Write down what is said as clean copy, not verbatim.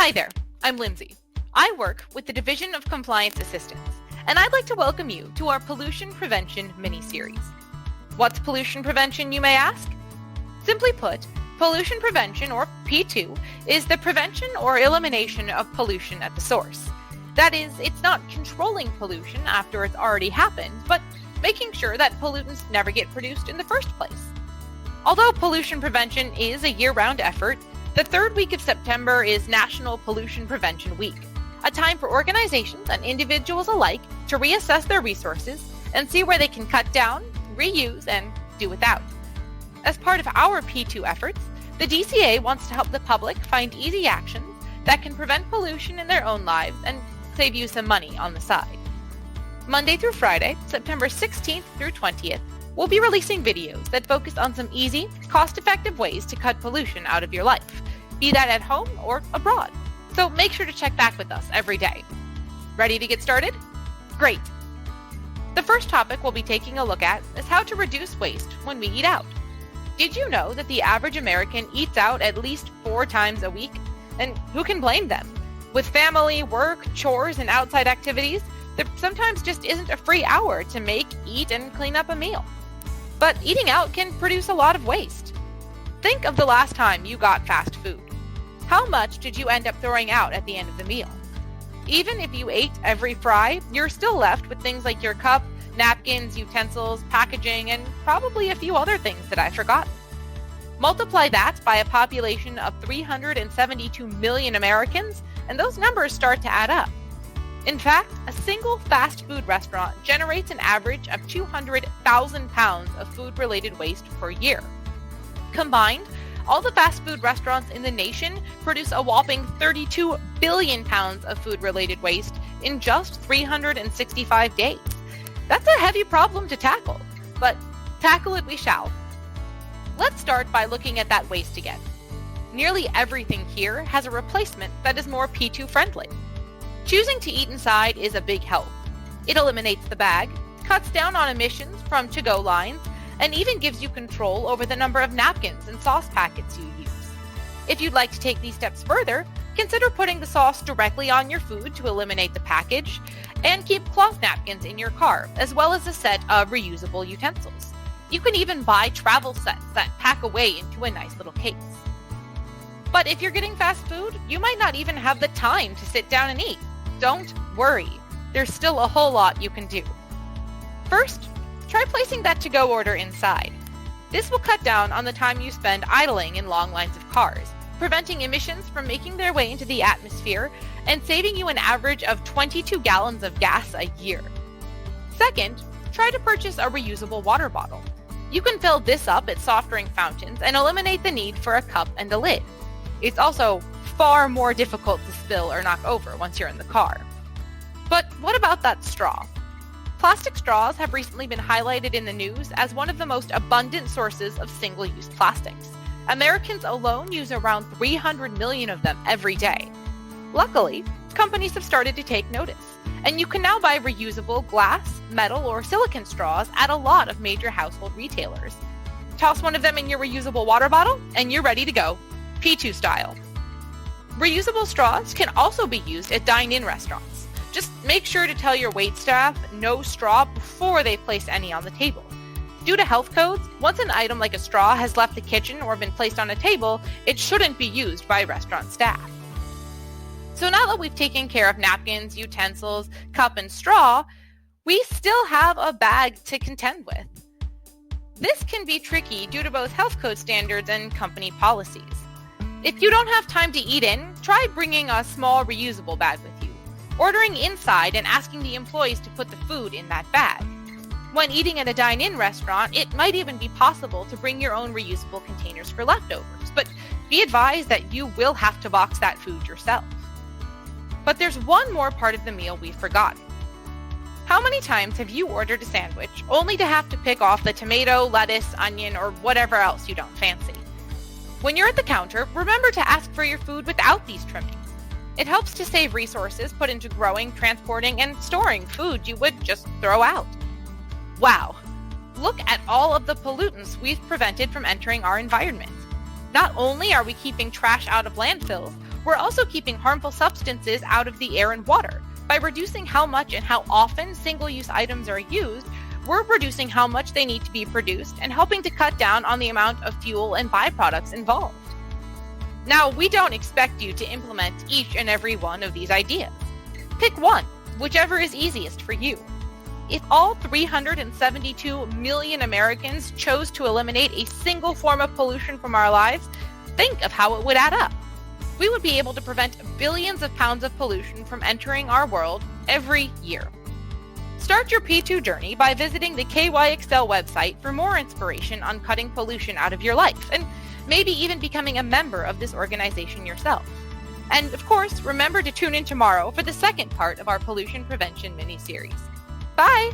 Hi there, I'm Lindsay. I work with the Division of Compliance Assistance, and I'd like to welcome you to our Pollution Prevention mini-series. What's pollution prevention, you may ask? Simply put, pollution prevention, or P2, is the prevention or elimination of pollution at the source. That is, it's not controlling pollution after it's already happened, but making sure that pollutants never get produced in the first place. Although pollution prevention is a year-round effort, the third week of September is National Pollution Prevention Week, a time for organizations and individuals alike to reassess their resources and see where they can cut down, reuse, and do without. As part of our P2 efforts, the DCA wants to help the public find easy actions that can prevent pollution in their own lives and save you some money on the side. Monday through Friday, September 16th through 20th, we'll be releasing videos that focus on some easy, cost-effective ways to cut pollution out of your life, be that at home or abroad. So make sure to check back with us every day. Ready to get started? Great! The first topic we'll be taking a look at is how to reduce waste when we eat out. Did you know that the average American eats out at least 4 times a week? And who can blame them? With family, work, chores, and outside activities, there sometimes just isn't a free hour to make, eat, and clean up a meal. But eating out can produce a lot of waste. Think of the last time you got fast food. How much did you end up throwing out at the end of the meal? Even if you ate every fry, you're still left with things like your cup, napkins, utensils, packaging, and probably a few other things that I've forgotten. Multiply that by a population of 372 million Americans, and those numbers start to add up. In fact, a single fast food restaurant generates an average of 200,000 pounds of food-related waste per year. Combined, all the fast food restaurants in the nation produce a whopping 32 billion pounds of food-related waste in just 365 days. That's a heavy problem to tackle, but tackle it we shall. Let's start by looking at that waste again. Nearly everything here has a replacement that is more P2 friendly. Choosing to eat inside is a big help. It eliminates the bag, cuts down on emissions from to-go lines, and even gives you control over the number of napkins and sauce packets you use. If you'd like to take these steps further, consider putting the sauce directly on your food to eliminate the package, and keep cloth napkins in your car, as well as a set of reusable utensils. You can even buy travel sets that pack away into a nice little case. But if you're getting fast food, you might not even have the time to sit down and eat. Don't worry, there's still a whole lot you can do. First, try placing that to-go order inside. This will cut down on the time you spend idling in long lines of cars, preventing emissions from making their way into the atmosphere and saving you an average of 22 gallons of gas a year. Second, try to purchase a reusable water bottle. You can fill this up at soft drink fountains and eliminate the need for a cup and a lid. It's also far more difficult to spill or knock over once you're in the car. But what about that straw? Plastic straws have recently been highlighted in the news as one of the most abundant sources of single-use plastics. Americans alone use around 300 million of them every day. Luckily, companies have started to take notice, and you can now buy reusable glass, metal, or silicone straws at a lot of major household retailers. Toss one of them in your reusable water bottle, and you're ready to go, P2 style. Reusable straws can also be used at dine-in restaurants. Just make sure to tell your waitstaff no straw before they place any on the table. Due to health codes, once an item like a straw has left the kitchen or been placed on a table, it shouldn't be used by restaurant staff. So now that we've taken care of napkins, utensils, cup, and straw, we still have a bag to contend with. This can be tricky due to both health code standards and company policies. If you don't have time to eat in, try bringing a small reusable bag with you, ordering inside and asking the employees to put the food in that bag. When eating at a dine-in restaurant, it might even be possible to bring your own reusable containers for leftovers, but be advised that you will have to box that food yourself. But there's one more part of the meal we've forgotten. How many times have you ordered a sandwich only to have to pick off the tomato, lettuce, onion, or whatever else you don't fancy? When you're at the counter, remember to ask for your food without these trimmings. It helps to save resources put into growing, transporting, and storing food you would just throw out. Wow! Look at all of the pollutants we've prevented from entering our environment. Not only are we keeping trash out of landfills, We're also keeping harmful substances out of the air and water. By reducing how much and how often single-use items are used, we're reducing how much they need to be produced and helping to cut down on the amount of fuel and byproducts involved. Now, we don't expect you to implement each and every one of these ideas. Pick one, whichever is easiest for you. If all 372 million Americans chose to eliminate a single form of pollution from our lives, think of how it would add up. We would be able to prevent billions of pounds of pollution from entering our world every year. Start your P2 journey by visiting the KYXL website for more inspiration on cutting pollution out of your life, and maybe even becoming a member of this organization yourself. And of course, remember to tune in tomorrow for the second part of our pollution prevention mini-series. Bye!